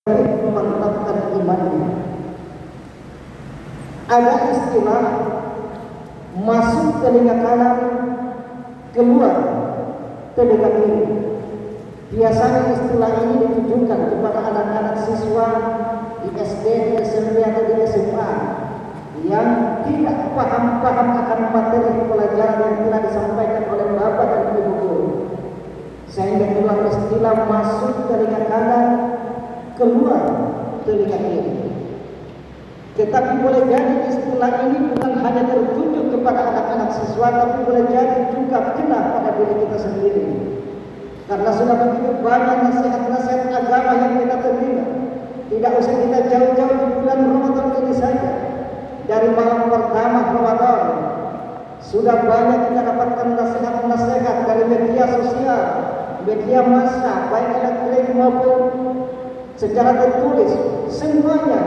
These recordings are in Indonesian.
memantapkan imannya. Ada istilah masuk telinga kanan, keluar telinga kiri. Biasanya istilah ini ditujukan kepada anak-anak siswa di SD, di SMP atau di SMA yang tidak paham akan materi pelajaran yang telah disampaikan oleh bapak dan ibu guru. Sehingga keluar istilah masuk telinga kanan, keluar telinga kiri. Tetapi boleh jadi istilah ini bukan hanya tertuju kepada anak-anak siswa, tapi boleh jadi juga kena pada diri kita sendiri. Karena sudah begitu banyak nasihat-nasihat agama yang kita terima. Tidak usah kita jauh-jauh di bulan Ramadan ini saja. Dari malam pertama Ramadan sudah banyak kita dapatkan nasihat-nasihat dari media sosial, media massa, baik elektronik maupun secara tertulis. Semuanya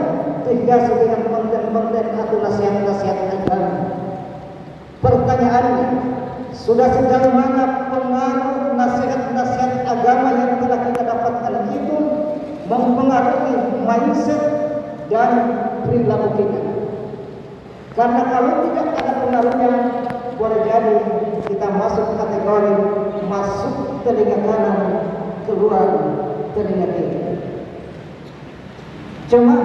terhiasi dengan konten-konten atau nasihat-nasihat agama. Pertanyaannya, sudah sejauh mana pengaruh nasihat-nasihat agama yang telah kita dapatkan itu mempengaruhi mindset dan perilaku kita? Karena kalau tidak ada pengaruhnya, boleh jadi kita masuk kategori masuk telinga kanan, keluar telinga kiri. Cuma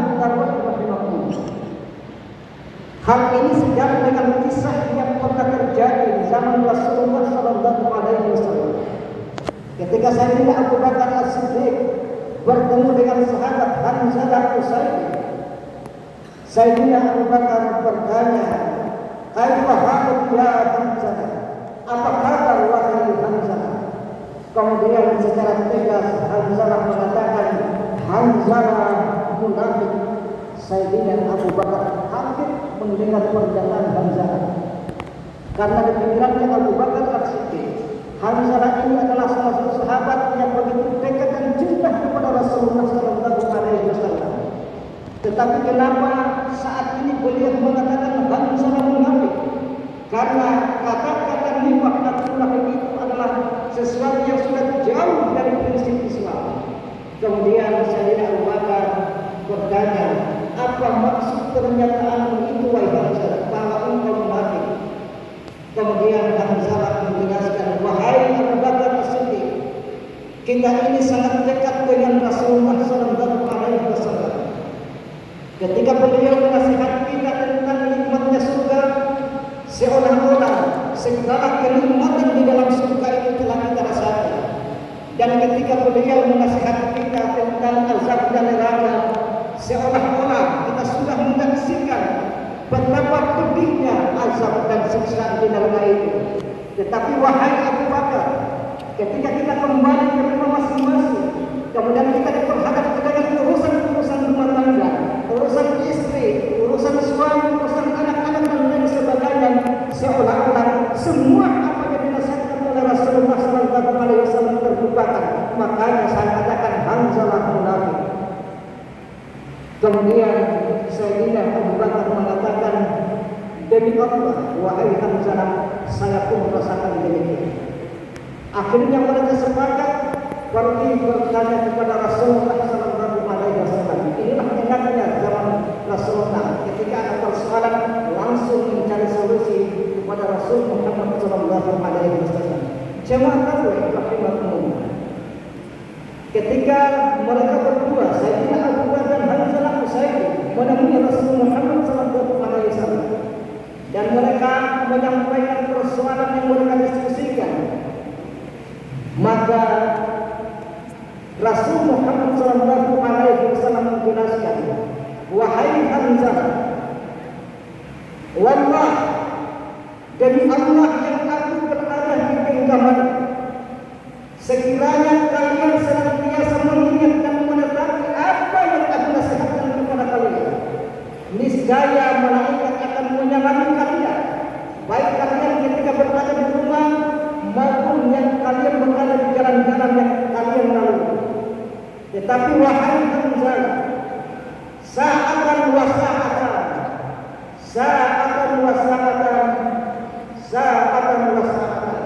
hal ini sejalan dengan kisah yang pernah terjadi di zaman Rasulullah SAW. Ketika Sayyidina Abu Bakar As-Siddiq bertemu dengan sahabat Hamzah Al-Usaid, Sayyidina Abu Bakar bertanya, "Kaifa haluk ya Hamzah? Apa kabar wahai Hamzah?" Kemudian secara tegas Hamzah mengatakan, "Hamzah munafik." Sayyidina Abu Bakar hampir mendengar perkataan Hamzah, karena di pikirannya Abu Bakar As-Siddiq, Hamzah ini adalah salah satu sahabat yang begitu dekat dan cinta kepada Rasulullah SAW. Tetapi kenapa saat ini beliau mengatakan Hamzah munafik? Karena kata-kata nifaq atau munafik itu adalah sesuatu yang sudah jauh dari prinsip Islam. Kemudian Sayyidina Abu Bakar bertanya, "Apa maksud pernyataan itu wahai Hamzah, bahwa engkau munafik?" Kemudian Hamzah menjelaskan, "Wahai Abu Bakar As-Siddiq, kita ini sangat dekat dengan Rasulullah SAW. Ketika beliau menasihati kita tentang nikmatnya surga, seolah-olah segala kenikmatan di dalam surga itu telah kita rasakan. Dan ketika beliau menasihati kita tentang azab dan neraka, seolah-olah kita sudah menyaksikan betapa pedihnya azab dan siksaan di neraka itu. Tetapi wahai Abu Bakar, ketika kita kembali ke rumah masing-masing, kemudian kita diperhadapkan dengan urusan-urusan rumah tangga, urusan istri, urusan suami, urusan anak-anak dan lain sebagainya, seolah-olah semua apa yang dinasihatkan oleh Rasulullah SAW terlupakan. Makanya saya katakan Hamzah munafik." Kemudian Sayyidina Abu Bakar mengatakan, "Demi Allah, wahai Hamzah, saya pun merasakan demikian." Akhirnya mereka sepakat pergi bertanya kepada Rasulullah SAW. Inilah enaknya zaman Rasulullah, ketika ada persoalan langsung mencari solusi kepada Rasul Muhammad SAW. Jemaah tahu rahimahumullah, ketika mereka berdua, Sayyidina Abu Bakar dan Hamzah Al-Usaid, menemui Rasul Muhammad SAW, dan mereka menyampaikan persoalan yang mereka diskusikan, maka Rasul Muhammad SAW menjelaskan, "Wahai Hamzah, wallah, demi Allah yang aku berada di genggaman, sekiranya kalian senantiasa mengingat dan menetapi apa yang aku nasihatkan kepada kalian, niscaya malaikat akan menyalami kalian, baik kalian ketika berada di rumah maupun yang kalian berada di jalan-jalan yang kalian lalui. Tetapi wahai Hamzah, sa'atan wa sa'atan, sa'atan wa sa'atan, sa'atan wa sa'atan,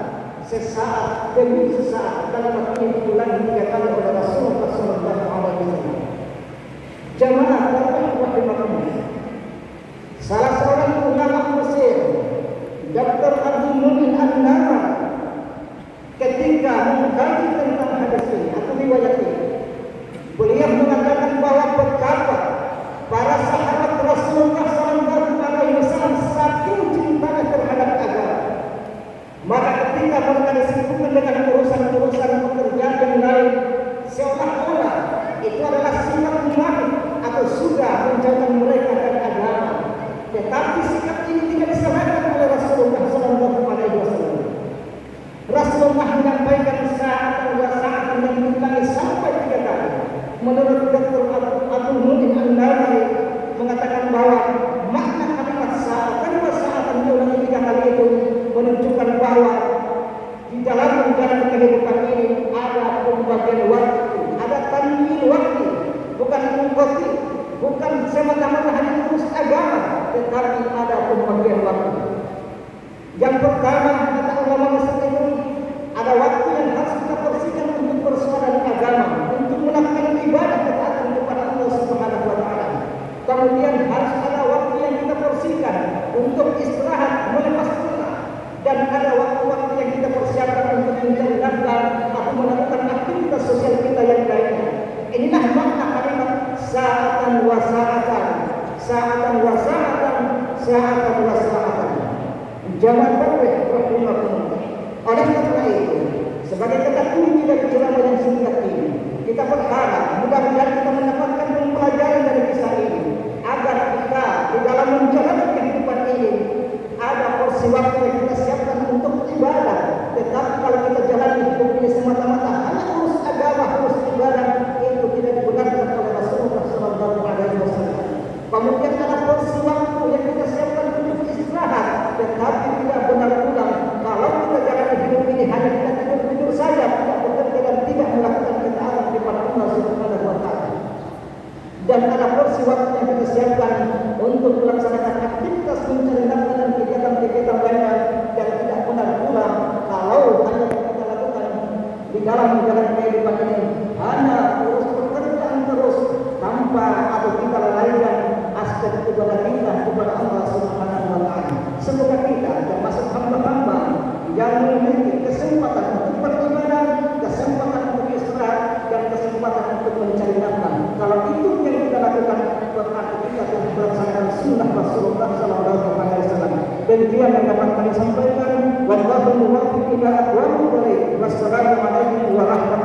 sesaat demi sesaat." Kalimat ini diulangi 3 kali oleh Rasulullah SAW. Jamaah rahimakumullah. Salah seorang ulama Mesir, Dr. Abdul Mumin An-Namar, ketika mengkaji tentang hadis ini atau riwayat ini, beliau mengatakan bahwa betapa para sahabat Rasulullah SAW saking cintanya terhadap agama. Maka ketika mereka disibukkan dengan urusan-urusan pekerjaan yang lain, seolah-olah itu adalah sikap munafik atau sudah menjauhkan mereka dari agama. Tetapi sikap ini tidak disampaikan oleh Rasulullah SAW. Rasulullah menyampaikan saat dua saat yang diulangi sampai 3 kali. Menurut Dr. Abdul Mumin An-Namari mengatakan bahwa makna kalimat saat dan saat yang diulangi 3 kali itu menunjukkan bahwa di dalam menjalani kehidupan ini ada pembagian waktu, ada tanwin waktu, bukan mengkoti, bukan semata-mata hanya urus agama, tetapi ada pembagian waktu. Yang pertama, kata ulama Mesir itu, ada waktu yang harus kita bersihkan untuk persoalan agama, untuk melakukan ibadah ketaatan kepada Allah Subhanahu wa taala. Kemudian harus ada waktu yang kita bersihkan untuk istirahat, melepas penat, dan ada waktu-waktu yang kita persiapkan untuk mencari nafkah atau melakukan aktivitas sosial kita yang lainnya. Inilah makna kalimat sa'atan wa sa'atan, sa'atan wa sa'atan, sa'atan wa sa'atan. Jamaah rahimahumullah. Oleh karena itu, sebagai kata kunci dari ceramah yang singkat ini, kita berharap mudah-mudahan kita mendapatkan pelajaran dari kisah ini, agar kita di dalam menjalani kehidupan ini ada porsi waktu yang kita siapkan untuk ibadah. Tetapi kalau kita jalani hidup ini semata-mata hanya urus agama, urus ibadah, itu tidak dibenarkan oleh Rasulullah SAW. Kemudian ada porsi waktu yang kita siapkan untuk istirahat, tetapi tidak benar pula kalau kita jalani hidup ini hanya kita tidur-tidur saja, tidak bekerja dan tidak melakukan ketaatan kepada Allah Subhanahu wa taala. Dan ada porsi waktu yang kita siapkan untuk melaksanakan aktivitas mencari nafkah dan kegiatan-kegiatan lainnya yang tidak benar pula kalau hanya kita lakukan di dalam menjalani kehidupan ini hanya urus pekerjaan terus tanpa atau kita lalaikan aspek ibadah kita kepada Allah Subhanahu wa taala. Semoga kita termasuk hamba-hamba yang memiliki kesempatan untuk beribadah, kesempatan untuk istirahat, dan kesempatan untuk mencari nafkah. Kalau itu yang kita lakukan, berarti kita telah melaksanakan sunnah Rasulullah SAW. Dan dia yang dapat kami sampaikan, wallahu muwaffiq ila aqwamit thoriq. Wassalamu alaikum warahmatullahi wabarakatuh.